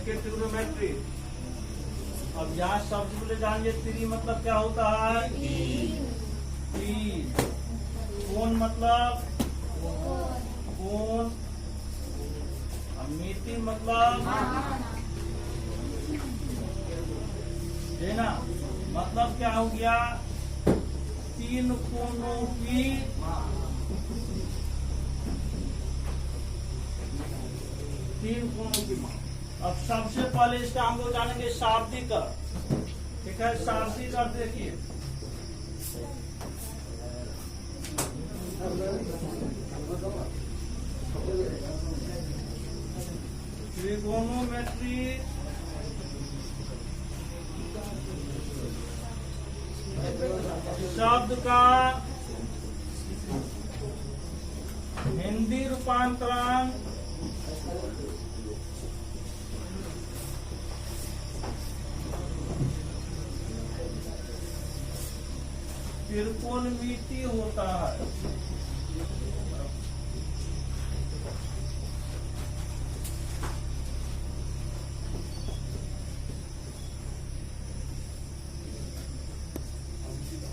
देखिए ट्रिग्नोमेट्री। अब यहाँ सबसे पहले जानिए त्रि मतलब क्या होता है? तीन। कोण मतलब कोण। मिति मतलब है ना, मतलब क्या हो गया? तीन कोणों की माप। अब सबसे पहले इसका हम लोग जानेंगे शाब्दिक अर्थ। ठीक है, शाब्दिक अर्थ देखिए। ट्रिगोनोमेट्री शब्द का हिंदी रूपांतरण त्रिकोणमिति होता है।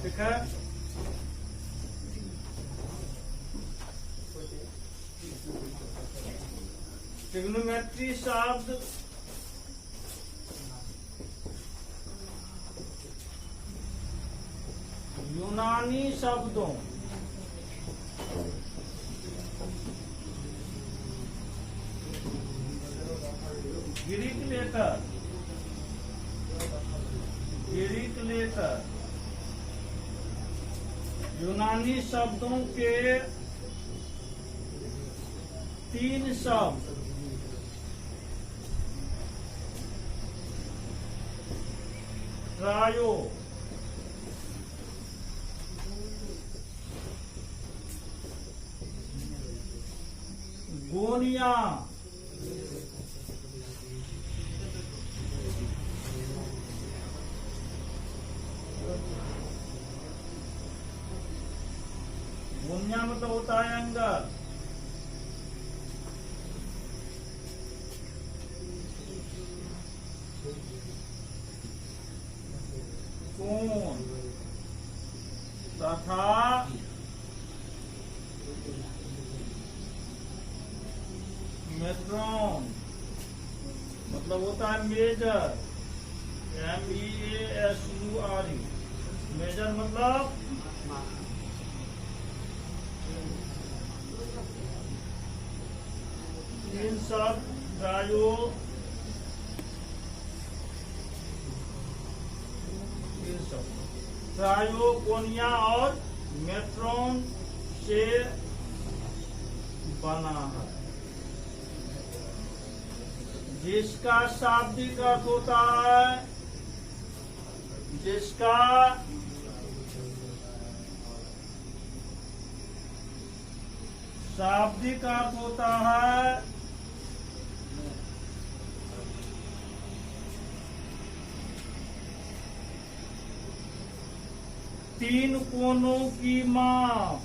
ठीक है, ट्रिग्नोमेट्री शब्द यूनानी शब्दों ग्रीक लेटर यूनानी शब्दों के तीन शब्द ट्रायो, गोनिया, गोनिया मतलब होता है अंगद, कोण तथा मेट्रोन मतलब होता है मेजर, MEASURE। मेजर मतलब तीन शब्द ट्रायो, ट्रायो, कोनिया और मेट्रोन से बना है, जिसका शाब्दिक अर्थ होता है, जिसका शाब्दिक अर्थ होता है तीन कोनों की माप।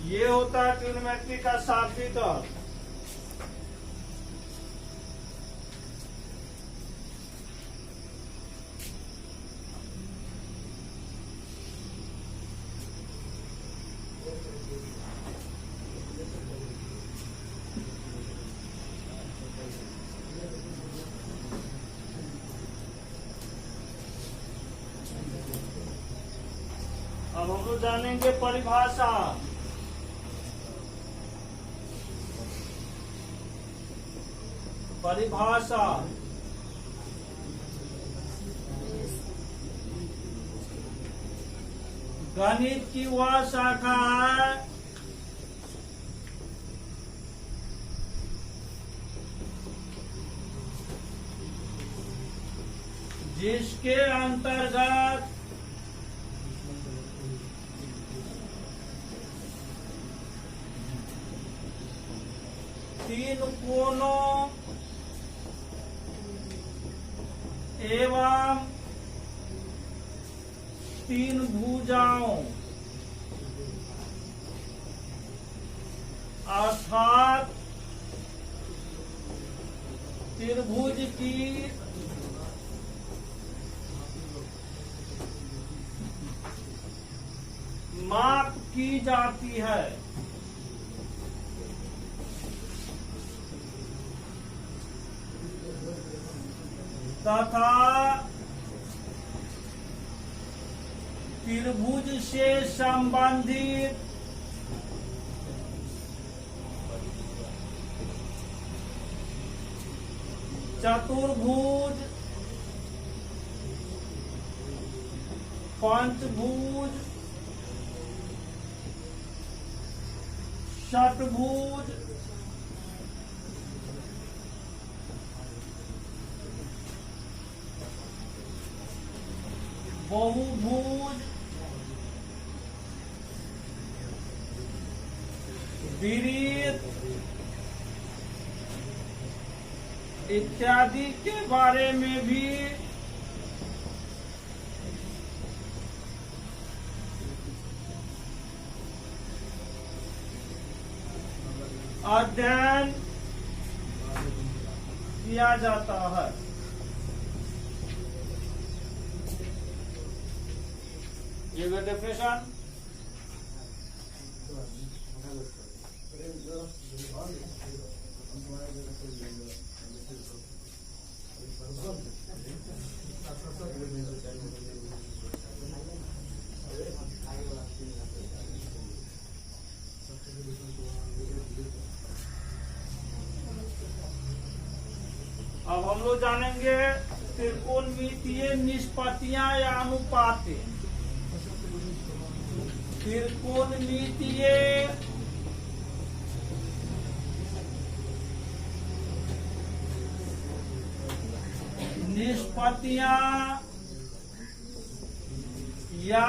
ये होता है ट्रिग्नोमेट्री का शाब्दिक अर्थ। अब हम लोग जानेंगे परिभाषा। परिभाषा गणित की वह शाखा है जिसके अंतर्गत तीन कोणों एवं तीन भुजाओं अर्थात त्रिभुज की माप की जाती है। तथा त्रिभुज से संबंधित चतुर्भुज, पंचभुज, षटभुज, बहुभुज, विरीत इत्यादि के बारे में भी अध्ययन किया जाता है। ये डेफिनेशन अब हम लोग जानेंगे त्रिकोणमितीय निष्पत्तियां या अनुपात। त्रिकोणमितीय निष्पत्तियां या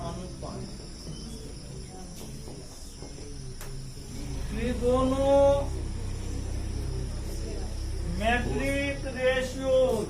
अनुपात। ट्रिगोनोमेट्रिक रेशियोज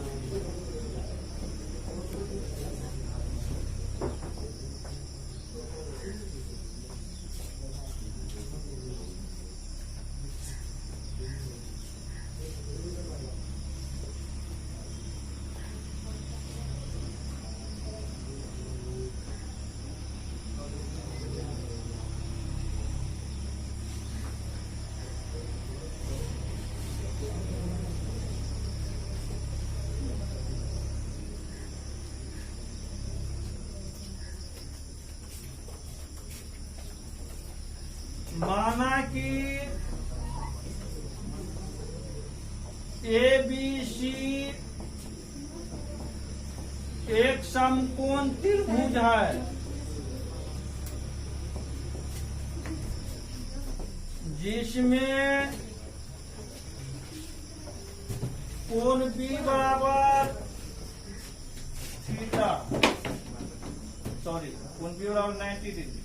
माना कि ABC एक समकोण त्रिभुज है जिसमें कोण B बराबर थीटा, कोण B बराबर 90 डिग्री।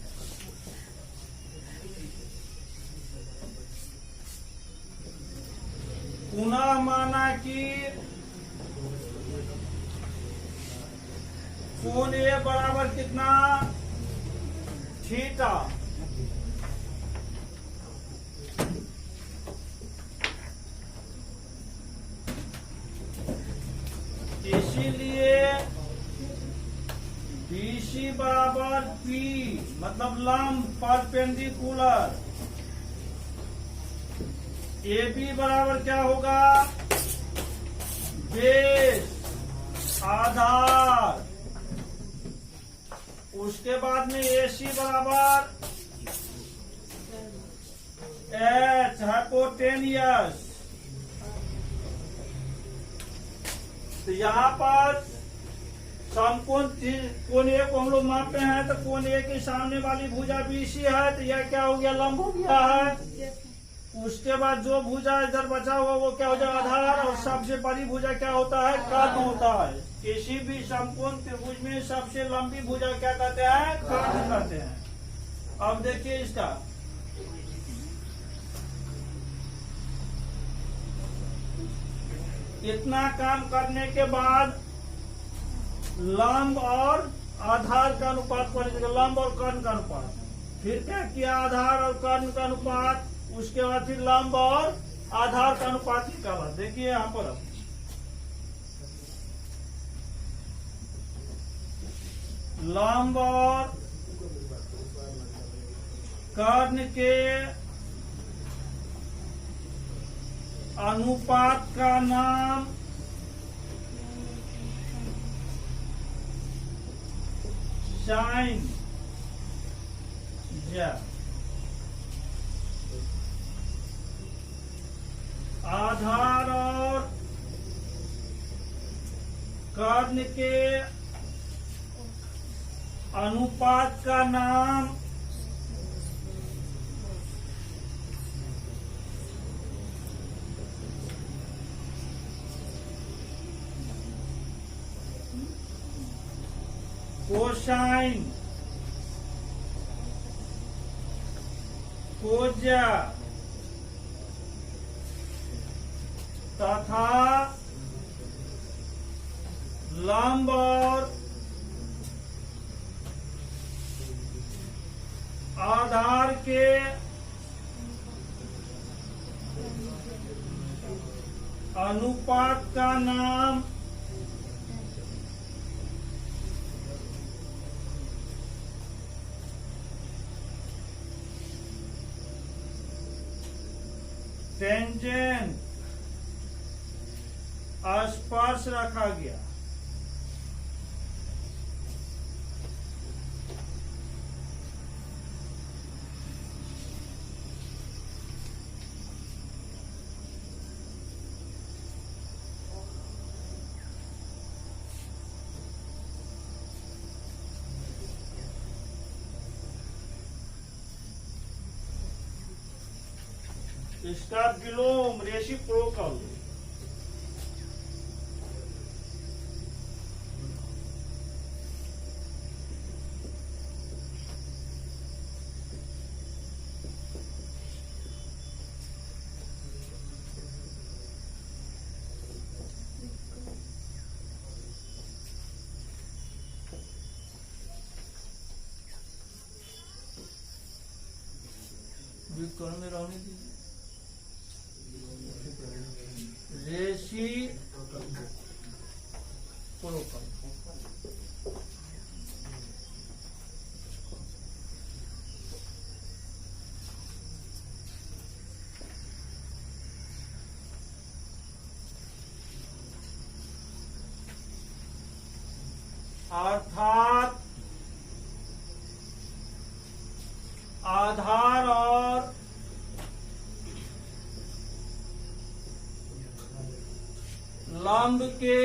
पुनः माना कि कोण A बराबर कितना थीटा, इसीलिए BC बराबर P मतलब लंब परपेंडिकुलर। AB बराबर क्या होगा बेस आधार। उसके बाद में AC बराबर H हाइपोटेनियस। तो यहाँ पर समकोण कोण A को हम लोग मापते हैं, तो कोण A के सामने वाली भुजा BC है, तो यह क्या हो गया लंब हो गया है। उसके बाद जो भुजा इधर बचा हुआ वो क्या हो जाएगा आधार, और सबसे बड़ी भुजा क्या होता है कर्ण होता है। किसी भी समकोण त्रिभुज में सबसे लंबी भुजा क्या कहते हैं कर्ण कहते हैं। अब देखिए इसका इतना काम करने के बाद लंब और आधार का अनुपात पर लंब और कर्ण का अनुपात। फिर क्या किया, आधार और कर्ण का अनुपात, उसके बाद फिर लंब और आधार का अनुपात निकाला। देखिए यहाँ पर अब लंब और कर्ण के अनुपात का नाम साइन ज्या। आधार और कर्ण के अनुपात का नाम कोसाइन कोज्या तथा लंब और आधार के अनुपात का नाम टेंजेंट स्पर्श रखा गया। इसका विलोम रेसिप्रोकल। व्युत्क्रम में रहने दीजिए। रेसिप्रोकल अर्थात आधार और लंब के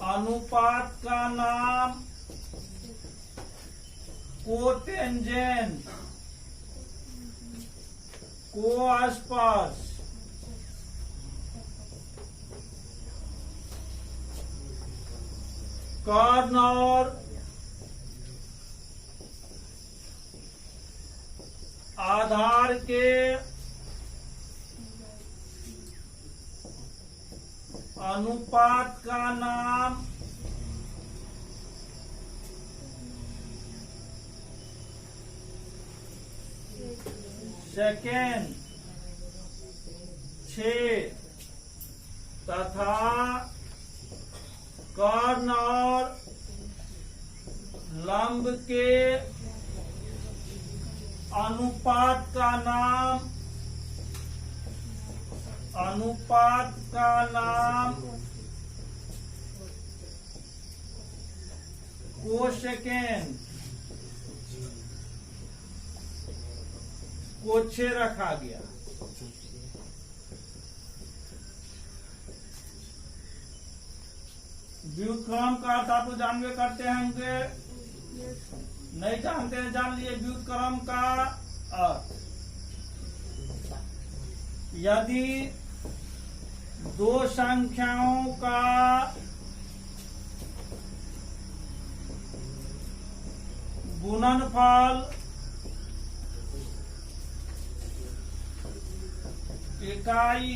अनुपात का नाम कोटेंजेंट कोस्पर्श। कर्ण और आधार के अनुपात का नाम सेकेंड 6 तथा कर्ण और लंब के अनुपात का नाम कोसेकेंड कोच्छे रखा गया। व्युत्क्रम का अर्थ आप जानवे करते होंगे, नहीं जानते हैं जान लिए व्युत्क्रम का अर्थ। यदि दो संख्याओं का गुणनफल इकाई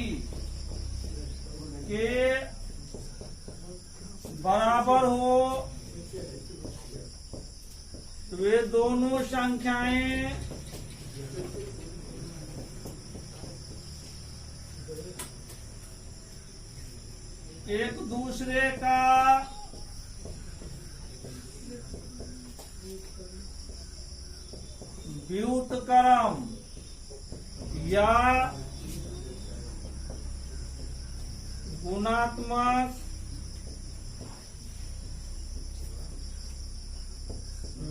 के बराबर हो तो वे दोनों संख्याएं एक दूसरे का व्युत्क्रम या गुणात्मक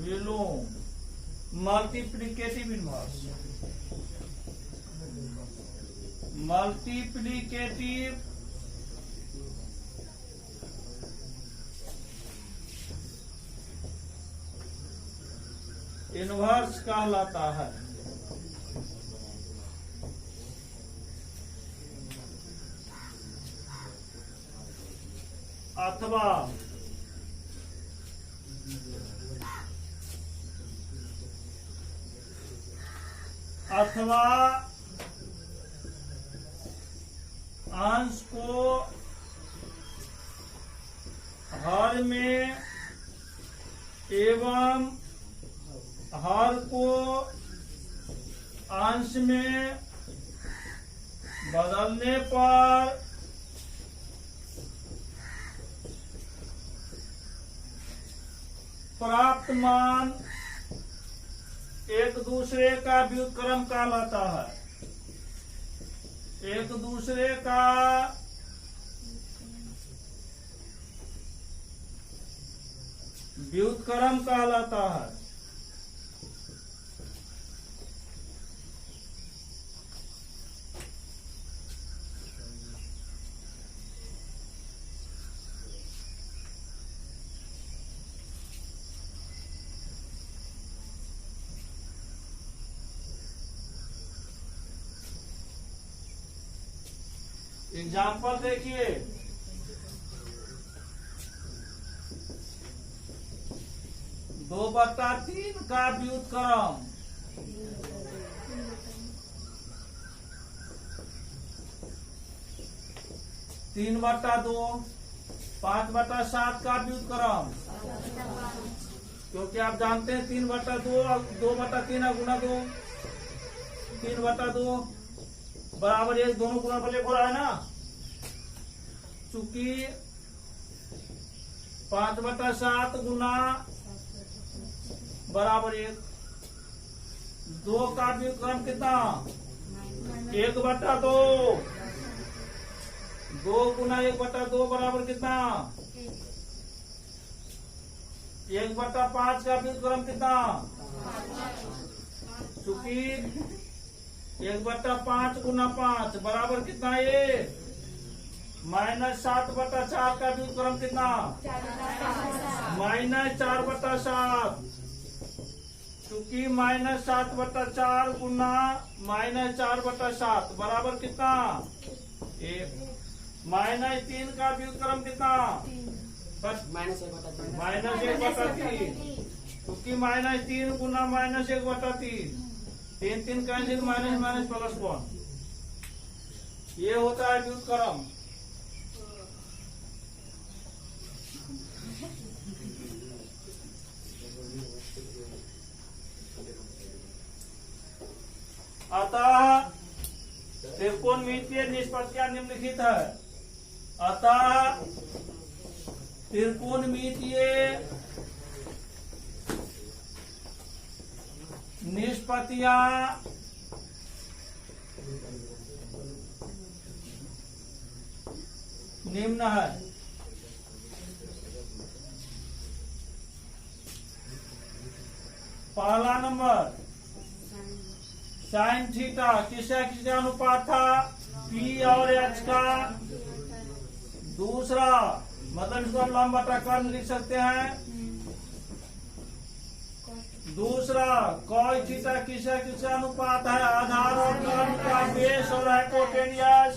विलोम मल्टीप्लिकेटिव इनवर्स मल्टीप्लिकेटिव इनवर्स कहलाता है। अथवा अंश को हर में एवं हर को अंश में बदलने पर प्राप्त मान एक दूसरे का व्युत्क्रम कहलाता है। एक दूसरे का व्युत्क्रम कहलाता है। एग्जाम्पल देखिए, 2/3 का व्युत्क्रम 3/2, 5/7 का व्युत्क्रम, क्योंकि आप जानते हैं 3/2 2/3 गुणा 2 3/2 बराबर 1, दोनों गुणनफल एक हो रहा है ना। चूंकि 5/7 गुना बराबर 1, 2 का व्युत्क्रम कितना 1/2, 2 गुना 1/2 बराबर कितना 1/5 का व्युत्क्रम कितना, चूंकि 1/5 गुना 5 बराबर कितना ये -7/4 का व्युत्क्रम कितना -4/7, चूंकि -7/4 गुना -4/7 बराबर कितना 1, -3 का व्युत्क्रम कितना -1/3, क्योंकि -3 गुना -1/3 3 3 कैंसिल माइनस +1, ये होता है व्युत्क्रम। अतः त्रिकोणमितीय निष्पत्तियां निम्नलिखित है। अतः त्रिकोणमितीय निष्पत्तियां निम्न है। पहला नंबर साइन थीटा किसका अनुपात था P और H का। दूसरा मतलब इसको हम लंब बटा कर्ण लिख सकते हैं। दूसरा कॉस थीटा किसका अनुपात है आधार और कर्ण का बेस और हाइपोटेनियस।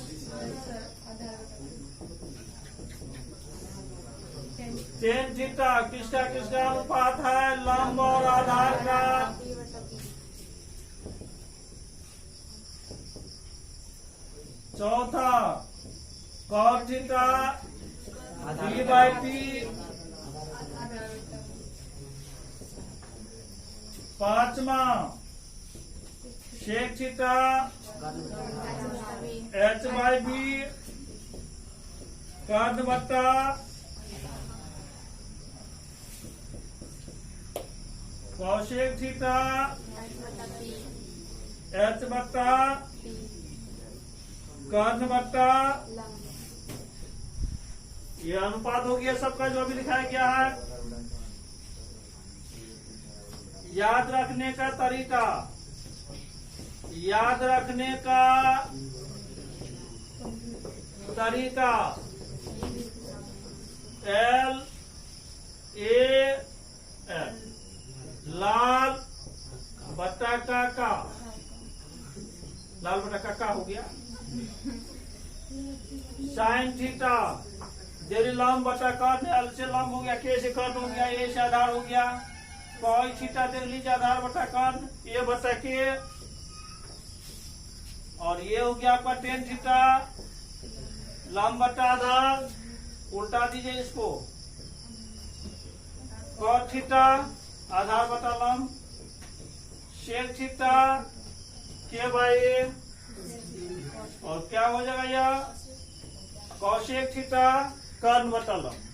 टेन थीटा किसका अनुपात है लंब और आधार का। चौथा cos theta d by t पांचवा sec theta h by b कर्ण बट्टा cosec थीटा h बट्टा कर्ण बट्टा, ये अनुपात हो गया सबका जो अभी लिखाया गया है। याद रखने का तरीका, याद रखने का तरीका L A L लाल बट्टा का लाल बट्टा का हो गया। साइन थीटा देरी लंब बटा कर्ण, एल से लंब हो गया, के से कर्ण हो गया, ए से आधार हो गया। कॉस थीटा देख लीजिए आधार बटा कर्ण, ए बटा के, और ये हो गया आपका टेन थीटा लंब बटा आधार, उल्टा दीजिए इसको, कॉस थीटा आधार बटा लंब, सेक थीटा के बाई ए, और क्या हो जाएगा यह कॉसेक थीटा कर्ण बटा लंब।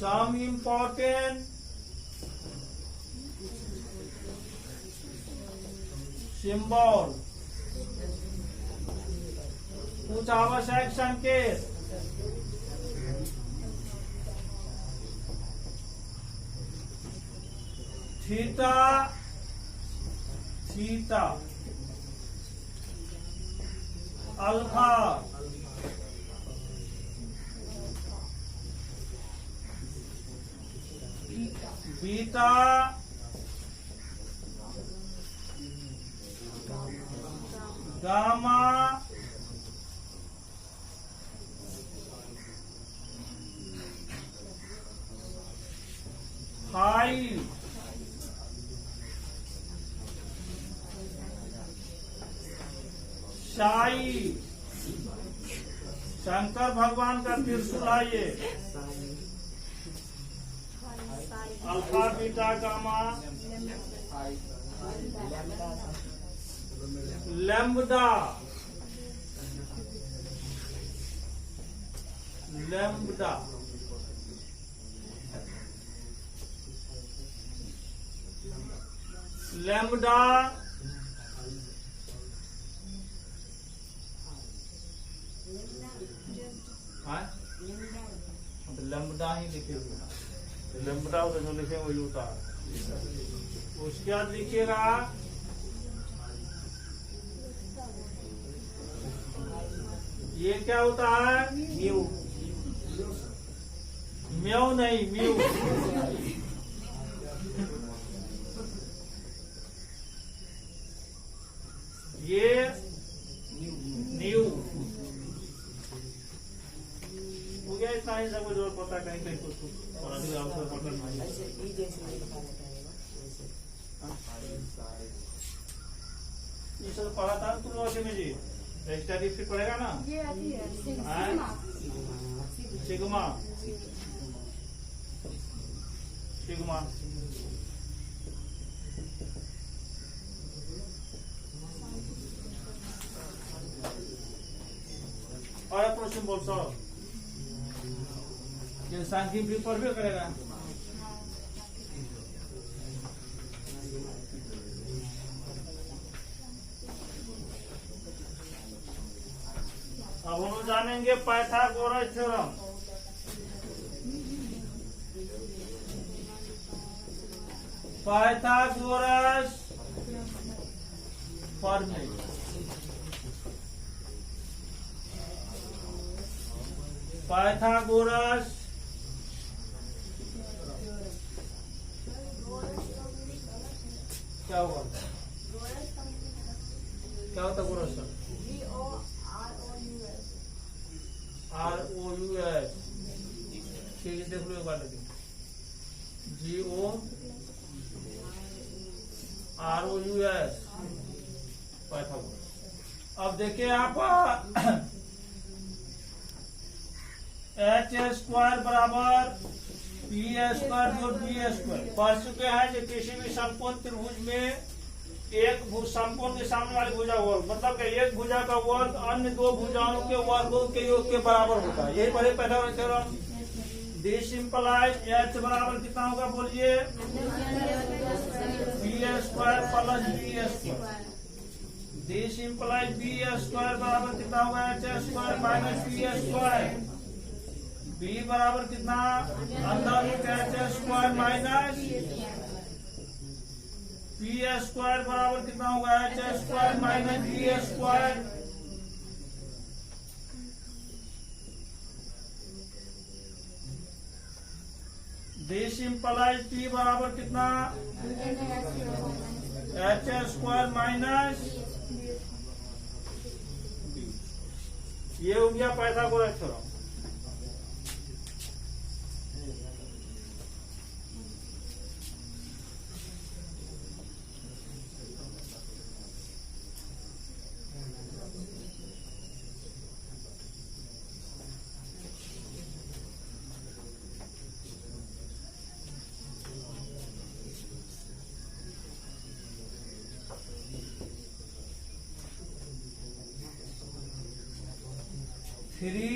Some important symbol, कुछ आवश्यक संकेत, theta theta alpha beta gamma phi psi, Shankar भगवान का त्रिशूल है ये, alpha beta gamma lambda lambda lambda lambda ही लिखे हुए, लैम्ब्डा जो लिखे वही होता है। उसके बाद लिखिएगा ये क्या होता है, म्यू, म्यू नहीं म्यू, ये न्यू हो गया। इतना ही सब जरूरत पता, कहीं कहीं कुछ और अधिक आवश्यक पता नहीं। ये सब पढ़ा था तुम लोगों में जी, स्टडी फिर पढ़ेगा ना, सिग्मा सिग्मा और अप्रोचिंग बोल सो ये सांख्यिक भी पढ़ भी करेगा। अब हम जानेंगे Pythagoras theorem. Pythagoras formula, Pythagoras क्या होगा? क्या होता है गोरस? ROUS। ठीक है, देख लो एक बार लेकिन GOROUS पाइथागोरस। अब देखिए आप H² बराबर P² जोड़ B²। पढ़ चुके हैं कि किसी भी समकोण त्रिभुज में एक समकोण के सामने वाली भुजा वर्ग, मतलब कि एक भुजा का वर्ग अन्य दो भुजाओं के वर्गों के योग के बराबर होता है। यही पहले थ्योरम। दिस इंप्लाइज H बराबर कितना होगा बोलिए? B² plus B²। This implies B² बराबर कितना होगा? H² minus B²। B बराबर कितना? अंदर H² माइनस B² बराबर कितना होगा? H² minus B²। This implies P बराबर कितना? H² माइनस, ये हो गया Pythagoras theorem. Three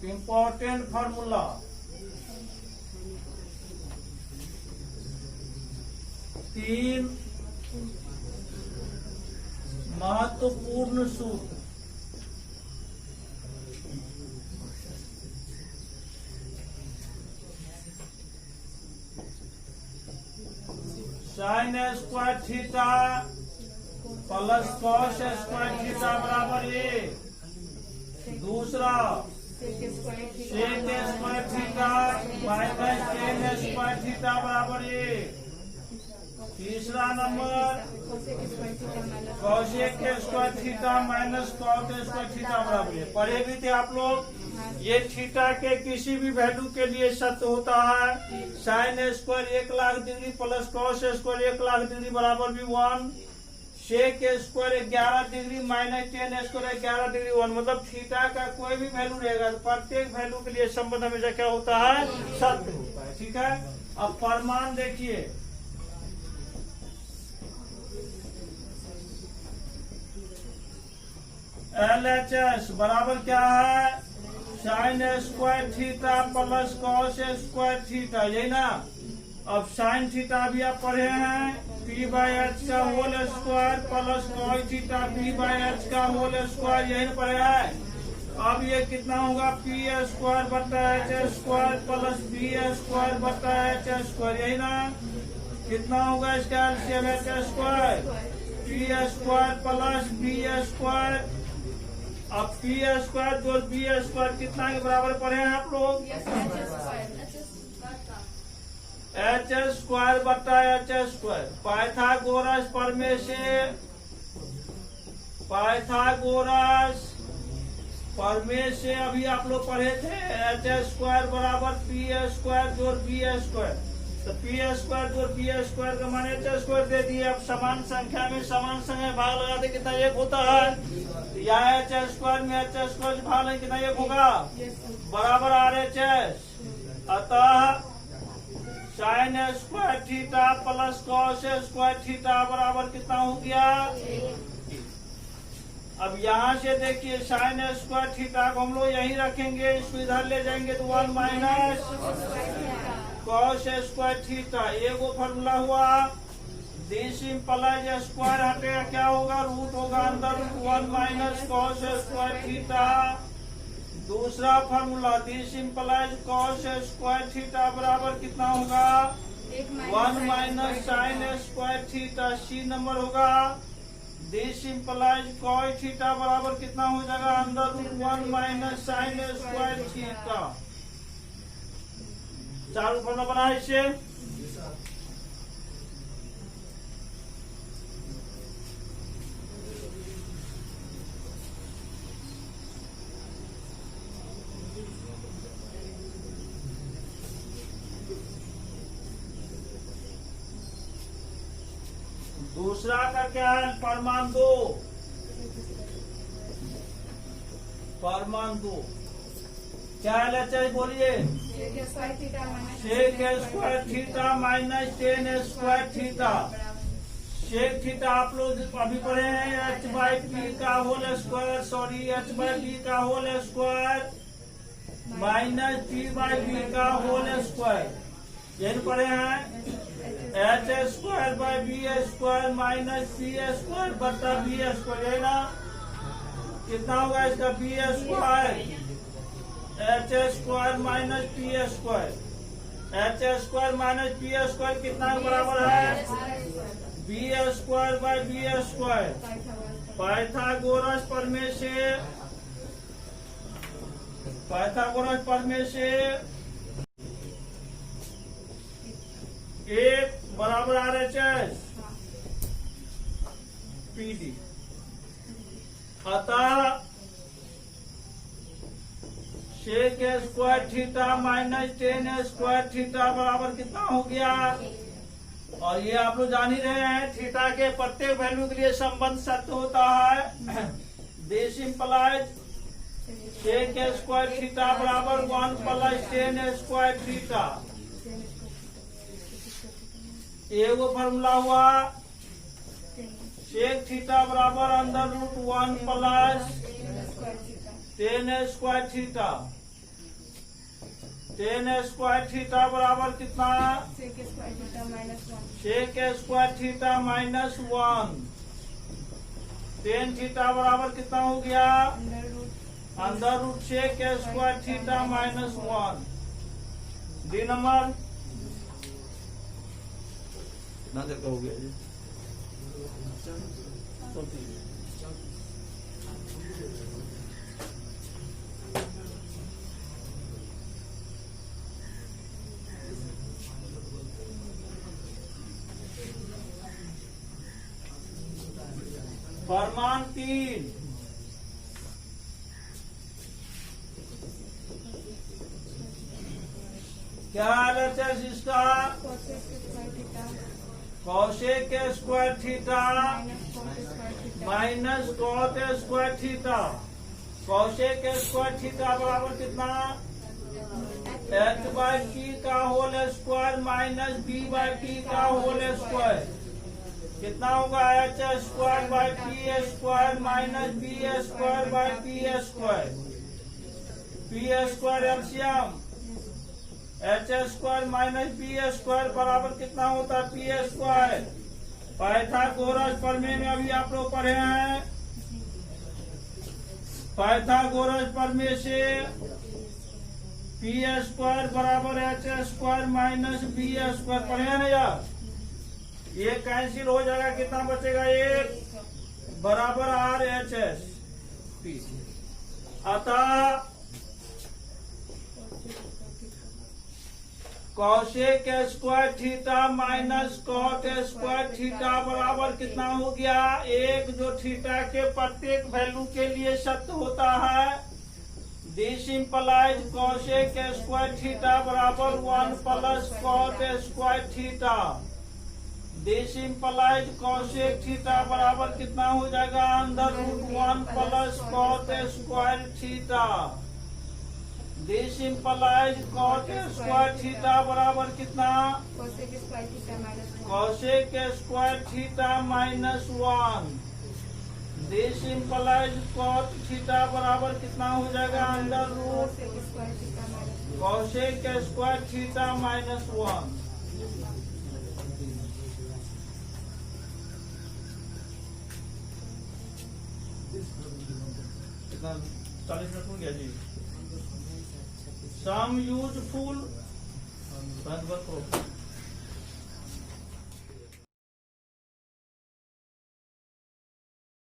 important formula. तीन महत्वपूर्ण सूत्र। sin² theta plus cos² theta बराबर ये। दूसरा sec² theta minus tan² theta बराबर ये। तीसरा number cos² theta minus cot² theta बराबर ये। पढ़े भी थे आप लोग। ये थीटा के किसी भी वैल्यू के लिए सत्य होता है। sin² 1,00,000 degree plus cos² 1,00,000 degree बराबर भी 1। sec² 11 degree minus tan² 11 degree 1। मतलब थीटा का कोई भी वैल्यू रहेगा तो प्रत्येक वैल्यू के लिए संबंध हमेशा क्या होता है? सत्य होता है। ठीक है, अब प्रमाण देखिए। LHS बराबर क्या है? sin² theta plus cos² theta, यही ना। अब sin थीटा भी आप पढ़े हैं P/H का whole square plus cos theta P/H का होल स्क्वायर, यही पढ़े हैं। अब ये कितना होगा? P² बटा H² प्लस B² बटा H², यही ना। कितना होगा इसका LCM? H² P² plus B²। अब P² जोड़ B² कितना के बराबर पढ़े हैं आप लोग? H² बटा H²। पाइथागोरस प्रमेय से अभी आप लोग पढ़े थे H² बराबर P² जोड़ B²। तो P² जोड़ B² का मान H² दे दिए। अब समान संख्या में समान संख्या भाग लगा दे, कितना 1 होता है। या H² में H² से भाग लें, कितना 1 होगा? बराबर RHS। अतः sin² theta plus cos² theta बराबर कितना हो गया? अब यहाँ से देखिए sin² थीटा को हम लोग यही रखेंगे, इसको इधर ले जाएंगे तो 1 माइनस cos² थीटा। ये वो फॉर्मूला हुआ। दिस इंप्लाइज स्क्वायर हटेगा, क्या होगा? रूट होगा अंदर 1 माइनस cos² थीटा। दूसरा formula this implies cos² theta बराबर कितना होगा? 1 minus sin² theta. C number होगा। दिस इंप्लाइज cos थीटा बराबर कितना हो जाएगा? अंदर 1 माइनस sin² थीटा। चारों फॉर्मूला बना है इससे। दूसरा का क्या है, परमाणु दो, परमाणु दो क्या है लच्चा बोलिए। Sec square theta minus tan square theta. Sec theta आप लोग अभी पढ़े हैं एच बाई पी का whole square, sorry h by b का whole square minus p by b का होल स्क्वायर। यही पढ़े हैं h square by b square minus p square बटा बी स्क्वायर, है ना। कितना होगा इसका b square h square minus p square. H square minus p square कितना बराबर है, b square by b square. Pythagoras प्रमेय से एक बराबर r h s p d. अतः sec square theta minus tan square theta बराबर कितना हो गया। और ये आप लोग जान ही रहे हैं थीटा के प्रत्येक वैल्यू के लिए संबंध सत्य होता है। This implies sec square theta बराबर 1 प्लस टेन स्क्वायर थीटा। एगो फॉर्मूला हुआ सेक थीटा बराबर under root 1 plus tan square theta. Tan square theta बराबर कितना, sec square theta minus 1। Tan theta बराबर कितना हो गया, under root sec square theta minus 1। D number ना देखा हो गया जी। फरमान 3 क्या है इसका, cosec square theta minus cot square theta. Cosec square theta बराबर कितना, एच बाई टी का whole square minus B by T का होल स्क्वायर। कितना होगा, H square by T square minus B square by T square. P square LCM H square minus B square बराबर कितना होता है, पी स्क्वायर। पाइथागोरस प्रमेय में अभी आप लोग पढ़े हैं, पाइथागोरस प्रमेय से पी स्क्वायर बराबर H square minus B square पढ़े हैं ना यार। ये कैंसिल हो जाएगा, कितना बचेगा, एक बराबर आर एच एस पी। अतः cosec square theta minus cot square theta बराबर कितना हो गया, एक, जो थीटा के प्रत्येक वैल्यू के लिए सत्य होता है। This implies cosec square theta बराबर 1 plus cot square theta. This implies cosec theta बराबर कितना हो जाएगा, under root 1 plus cot square theta. This implies cot square theta बराबर कितना, cosec square theta minus 1। This implies cot theta बराबर कितना हो जाएगा, under root cosec square theta minus 1। कितना 40 मिनट हो गया जी। सम यूजफुल